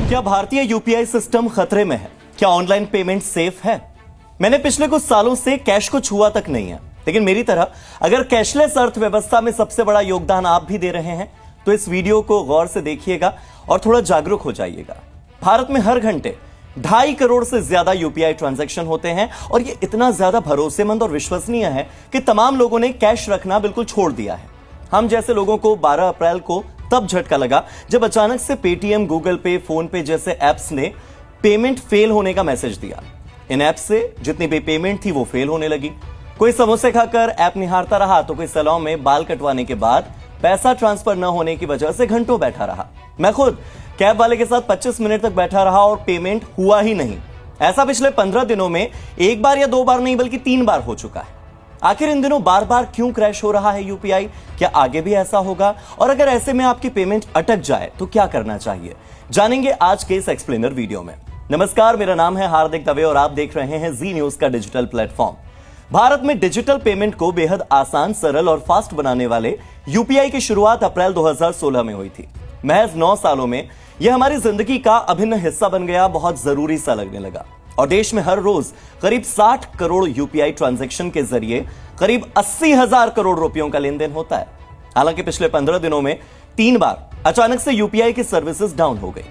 क्या भारतीय UPI system खतरे में है? क्या ऑनलाइन पेमेंट सेफ है? मैंने पिछले कुछ सालों से कैश को छुआ तक नहीं है, लेकिन मेरी तरह अगर कैशलेस अर्थव्यवस्था में सबसे बड़ा योगदान आप भी दे रहे हैं तो इस वीडियो को गौर से देखिएगा और थोड़ा जागरूक हो जाइएगा। भारत में हर घंटे 2.5 करोड़ से ज्यादा यूपीआई ट्रांजैक्शन होते हैं और यह इतना ज्यादा भरोसेमंद और विश्वसनीय है कि तमाम लोगों ने कैश रखना बिल्कुल छोड़ दिया है। हम जैसे लोगों को 12 अप्रैल को तब झटका लगा जब अचानक से पेटीएम, गूगल पे, फोन पे जैसे एप्स ने पेमेंट फेल होने का मैसेज दिया। इन ऐप से जितनी भी पेमेंट थी वो फेल होने लगी। कोई समोसे खाकर ऐप निहारता रहा तो कोई सैलून में बाल कटवाने के बाद पैसा ट्रांसफर न होने की वजह से घंटों बैठा रहा। मैं खुद कैब वाले के साथ 25 मिनट तक बैठा रहा और पेमेंट हुआ ही नहीं। ऐसा पिछले 15 दिनों में एक बार या 2 बार नहीं बल्कि 3 बार हो चुका है। आखिर इन दिनों बार बार क्यों क्रैश हो रहा है यूपीआई? क्या आगे भी ऐसा होगा? और अगर ऐसे में आपकी पेमेंट अटक जाए तो क्या करना चाहिए, जानेंगे आज के इस एक्सप्लेनर वीडियो में। नमस्कार, मेरा नाम है हार्दिक दवे और आप देख रहे हैं जी न्यूज का डिजिटल प्लेटफॉर्म। भारत में डिजिटल पेमेंट को बेहद आसान, सरल और फास्ट बनाने वाले यूपीआई की शुरुआत अप्रैल 2016 में हुई थी। महज 9 सालों में यह हमारी जिंदगी का अभिन्न हिस्सा बन गया, बहुत जरूरी सा लगने लगा। और देश में हर रोज करीब 60 करोड़ यूपीआई ट्रांजैक्शन के जरिए करीब 80,000 करोड़ रुपयों का लेन देन होता है। हालांकि पिछले 15 दिनों में 3 बार अचानक से यूपीआई की सर्विसेज डाउन हो गई।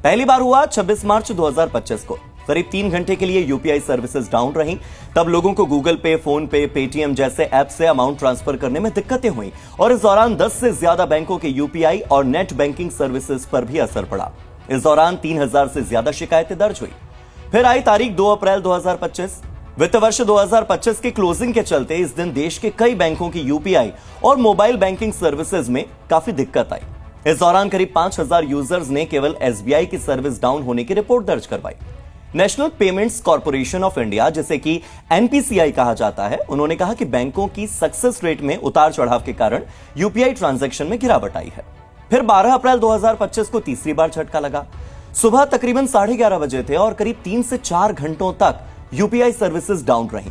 पहली बार हुआ 26 मार्च 2025 को। करीब 3 घंटे के लिए यूपीआई सर्विसेज डाउन रही। तब लोगों को गूगल पे, फोन पे, पेटीएम जैसे ऐप से अमाउंट ट्रांसफर करने में दिक्कतें हुई और इस दौरान 10 से ज्यादा बैंकों के यूपीआई और नेट बैंकिंग सर्विसेज पर भी असर पड़ा। इस दौरान 3000 से ज्यादा शिकायतें दर्ज हुई। फिर आई तारीख 2 अप्रैल 2025। वित्त वर्ष 2025 की क्लोजिंग के चलते इस दिन देश के कई बैंकों की यूपीआई और मोबाइल बैंकिंग सर्विसेज में काफी दिक्कत आई। इस दौरान करीब 5000 यूजर्स ने केवल एसबीआई की सर्विस डाउन होने की रिपोर्ट दर्ज करवाई। National payments corporation of India, जिसे कि एनपीसीआई कहा जाता है, उन्होंने कहा कि बैंकों की सक्सेस रेट में उतार चढ़ाव के कारण यूपीआई ट्रांजैक्शन में गिरावट आई है। फिर 12 अप्रैल 2025 को तीसरी बार झटका लगा। सुबह तकरीबन 11:30 बजे थे और करीब 3 से 4 घंटों तक यूपीआई सर्विसेज डाउन रही।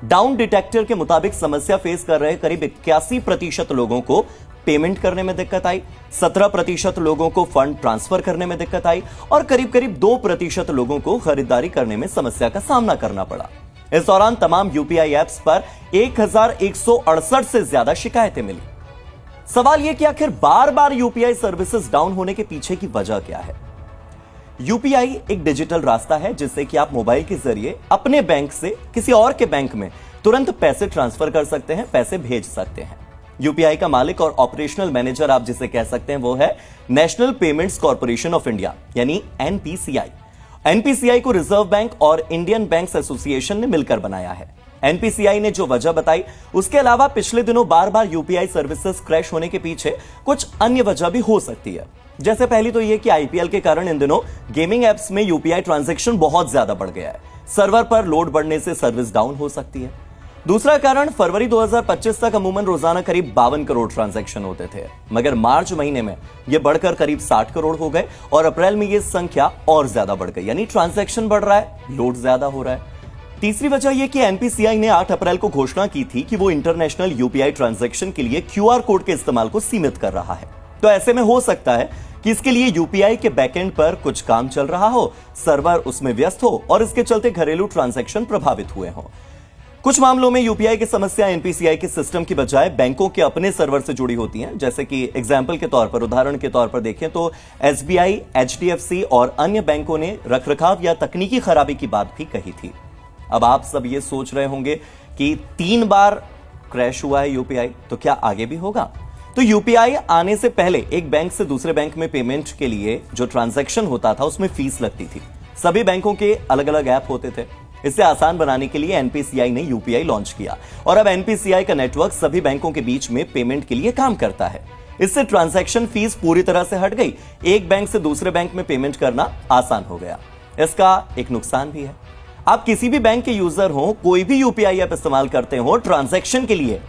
डाउन डिटेक्टर के मुताबिक समस्या फेस कर रहे करीब 81% लोगों को पेमेंट करने में दिक्कत आई, 17% लोगों को फंड ट्रांसफर करने में दिक्कत आई और करीब 2% लोगों को खरीदारी करने में समस्या का सामना करना पड़ा। इस दौरान तमाम यूपीआई एप्स पर 1168 से ज्यादा शिकायतें मिली। सवाल यह कि आखिर बार बार यूपीआई सर्विसेज डाउन होने के पीछे की वजह क्या है? यूपीआई एक डिजिटल रास्ता है जिससे कि आप मोबाइल के जरिए अपने बैंक से किसी और के बैंक में तुरंत पैसे ट्रांसफर कर सकते हैं, पैसे भेज सकते हैं। यूपीआई का मालिक और ऑपरेशनल मैनेजर आप जिसे कह सकते हैं वो है national payments corporation of India यानी एनपीसीआई। एनपीसीआई को रिजर्व बैंक और इंडियन बैंक्स एसोसिएशन ने मिलकर बनाया है। एनपीसीआई ने जो वजह बताई, उसके अलावा पिछले दिनों बार बार यूपीआई सर्विसेज क्रैश होने के पीछे कुछ अन्य वजह भी हो सकती है। जैसे पहली तो यह कि आईपीएल के कारण इन दिनों गेमिंग एप्स में यूपीआई ट्रांजैक्शन बहुत ज्यादा बढ़ गया है। सर्वर पर लोड बढ़ने से सर्विस डाउन हो सकती है। दूसरा कारण, फरवरी 2025 तक अमूमन रोजाना करीब 52 करोड़ ट्रांजैक्शन होते थे, मगर मार्च महीने में यह बढ़कर करीब 60 करोड़ हो गए और अप्रैल में यह संख्या और ज्यादा बढ़ गई। यानी ट्रांजैक्शन बढ़ रहा है, लोड ज्यादा हो रहा है। तीसरी वजह यह कि एनपीसीआई ने 8 अप्रैल को घोषणा की थी कि वो इंटरनेशनल यूपीआई ट्रांजैक्शन के लिए क्यूआर कोड के इस्तेमाल को सीमित कर रहा है। तो ऐसे में हो सकता है कि इसके लिए यूपीआई के बैकएंड पर कुछ काम चल रहा हो, सर्वर उसमें व्यस्त हो और इसके चलते घरेलू ट्रांजैक्शन प्रभावित हुए हों। कुछ मामलों में यूपीआई की समस्या एनपीसीआई के सिस्टम की बजाय बैंकों के अपने सर्वर से जुड़ी होती हैं। जैसे कि एग्जाम्पल के तौर पर, उदाहरण के तौर पर देखें तो एसबीआई, एचडीएफसी और अन्य बैंकों ने रखरखाव या तकनीकी खराबी की बात भी कही थी। अब आप सब ये सोच रहे होंगे कि 3 बार क्रैश हुआ है यूपीआई, तो क्या आगे भी होगा? तो यूपीआई आने से पहले एक बैंक से दूसरे बैंक में पेमेंट के लिए जो ट्रांजैक्शन होता था उसमें फीस लगती थी। सभी बैंकों के अलग अलग ऐप होते थे। इसे आसान बनाने के लिए एनपीसीआई ने यूपीआई लॉन्च किया और अब एनपीसीआई का नेटवर्क सभी बैंकों के बीच में पेमेंट के लिए काम करता है। इससे ट्रांजैक्शन फीस पूरी तरह से हट गई। एक बैंक से दूसरे बैंक में पेमेंट करना आसान हो गया। इसका एक नुकसान भी है। आप किसी भी बैंक के यूजर हो, कोई भी यूपीआई ऐप इस्तेमाल करते हो, ट्रांजैक्शन के लिए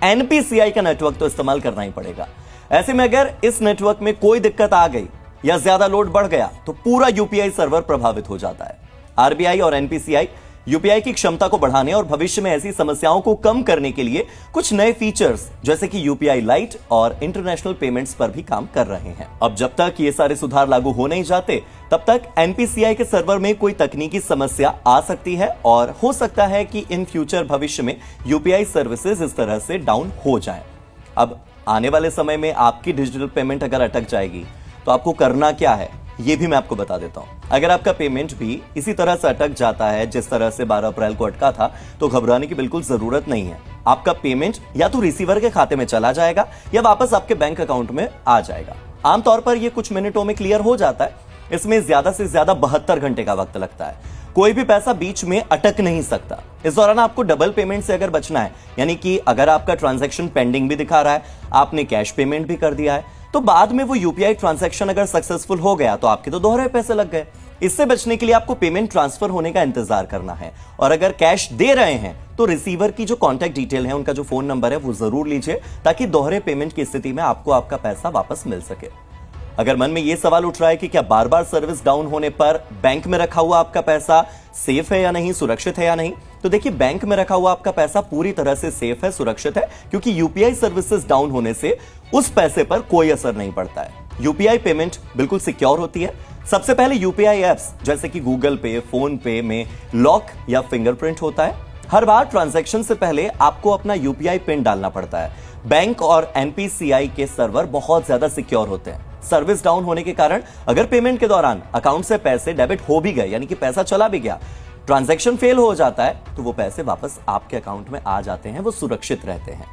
एनपीसीआई का नेटवर्क तो इस्तेमाल करना ही पड़ेगा। ऐसे में अगर इस नेटवर्क में कोई दिक्कत आ गई या ज्यादा लोड बढ़ गया तो पूरा यूपीआई सर्वर प्रभावित हो जाता है। आरबीआई और एनपीसीआई यूपीआई की क्षमता को बढ़ाने और भविष्य में ऐसी समस्याओं को कम करने के लिए कुछ नए फीचर्स जैसे कि यूपीआई लाइट और इंटरनेशनल पेमेंट्स पर भी काम कर रहे हैं। अब जब तक ये सारे सुधार लागू हो नहीं जाते तब तक एनपीसीआई के सर्वर में कोई तकनीकी समस्या आ सकती है और हो सकता है कि इन फ्यूचर भविष्य में यूपीआई सर्विसेज इस तरह से डाउन हो जाएं। अब आने वाले समय में आपकी डिजिटल पेमेंट अगर अटक जाएगी तो आपको करना क्या है ये भी मैं आपको बता देता हूं। अगर आपका पेमेंट भी इसी तरह से अटक जाता है जिस तरह से 12 अप्रैल को अटका था तो घबराने की बिल्कुल जरूरत नहीं है। आपका पेमेंट या तो रिसीवर के खाते में चला जाएगा या वापस आपके बैंक अकाउंट में आ जाएगा। आमतौर पर यह कुछ मिनटों में क्लियर हो जाता है। इसमें ज्यादा से ज्यादा 72 घंटे का वक्त लगता है। कोई भी पैसा बीच में अटक नहीं सकता। इस दौरान आपको डबल पेमेंट से अगर बचना है, यानी कि अगर आपका ट्रांजैक्शन पेंडिंग भी दिखा रहा है, आपने कैश पेमेंट भी कर दिया है, तो बाद में वो यूपीआई ट्रांजैक्शन अगर सक्सेसफुल हो गया तो आपके तो दोहरे पैसे लग गए। इससे बचने के लिए आपको पेमेंट ट्रांसफर होने का इंतजार करना है और अगर कैश दे रहे हैं तो रिसीवर की जो कॉन्टैक्ट डिटेल है, उनका जो फोन नंबर है वो जरूर लीजिए ताकि दोहरे पेमेंट की स्थिति में आपको आपका पैसा वापस मिल सके। अगर मन में यह सवाल उठ रहा है कि क्या बार बार सर्विस डाउन होने पर बैंक में रखा हुआ आपका पैसा सेफ है या नहीं, सुरक्षित है या नहीं, तो देखिए बैंक में रखा हुआ आपका पैसा पूरी तरह से सेफ है, सुरक्षित है, क्योंकि यूपीआई सर्विसेज डाउन होने से उस पैसे पर कोई असर नहीं पड़ता है। यूपीआई पेमेंट बिल्कुल सिक्योर होती है। सबसे पहले यूपीआई एप्स जैसे कि गूगल पे, फोन पे में लॉक या फिंगरप्रिंट होता है। हर बार ट्रांजैक्शन से पहले आपको अपना यूपीआई पिन डालना पड़ता है। बैंक और एनपीसीआई के सर्वर बहुत ज्यादा सिक्योर होते हैं। सर्विस डाउन होने के कारण अगर पेमेंट के दौरान अकाउंट से पैसे डेबिट हो भी गए, यानी कि पैसा चला भी गया, ट्रांजैक्शन फेल हो जाता है, तो वो पैसे वापस आपके अकाउंट में आ जाते हैं, वो सुरक्षित रहते हैं।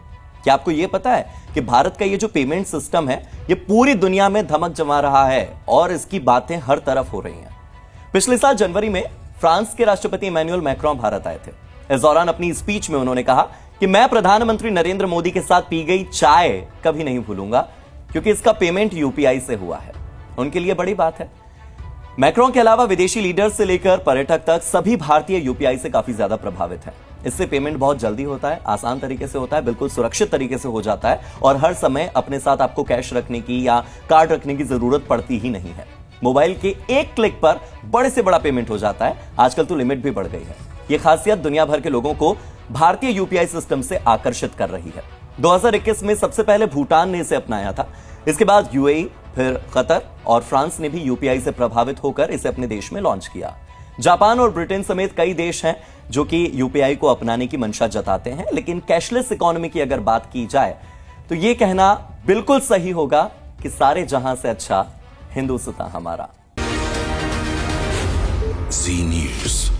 क्या आपको यह पता है कि भारत का ये जो पेमेंट सिस्टम है ये पूरी दुनिया में धमक जमा रहा है और इसकी बातें हर तरफ हो रही हैं। पिछले साल जनवरी में फ्रांस के राष्ट्रपति इमैनुअल मैक्रोन भारत आए थे। इस दौरान अपनी स्पीच में उन्होंने कहा कि मैं प्रधानमंत्री नरेंद्र मोदी के साथ पी गई चाय कभी नहीं भूलूंगा, क्योंकि इसका पेमेंट यूपीआई से हुआ है। उनके लिए बड़ी बात है। मैक्रोन के अलावा विदेशी लीडर से लेकर पर्यटक तक सभी भारतीय यूपीआई से काफी ज्यादा प्रभावित हैं। इससे पेमेंट बहुत जल्दी होता है, आसान तरीके से होता है, बिल्कुल सुरक्षित तरीके से हो जाता है और हर समय अपने साथ आपको कैश रखने की या कार्ड रखने की जरूरत पड़ती ही नहीं है। मोबाइल के एक क्लिक पर बड़े से बड़ा पेमेंट हो जाता है। आजकल तो लिमिट भी बढ़ गई है। यह खासियत दुनिया भर के लोगों को भारतीय यूपीआई सिस्टम से आकर्षित कर रही है। 2021 में सबसे पहले भूटान ने इसे अपनाया था। इसके बाद यूएई, फिर कतर और फ्रांस ने भी यूपीआई से प्रभावित होकर इसे अपने देश में लॉन्च किया। जापान और ब्रिटेन समेत कई देश हैं जो कि यूपीआई को अपनाने की मंशा जताते हैं, लेकिन कैशलेस इकोनॉमी की अगर बात की जाए तो यह कहना बिल्कुल सही होगा कि सारे जहां से अच्छा हिंदुस्तान हमारा। जी न्यूज़।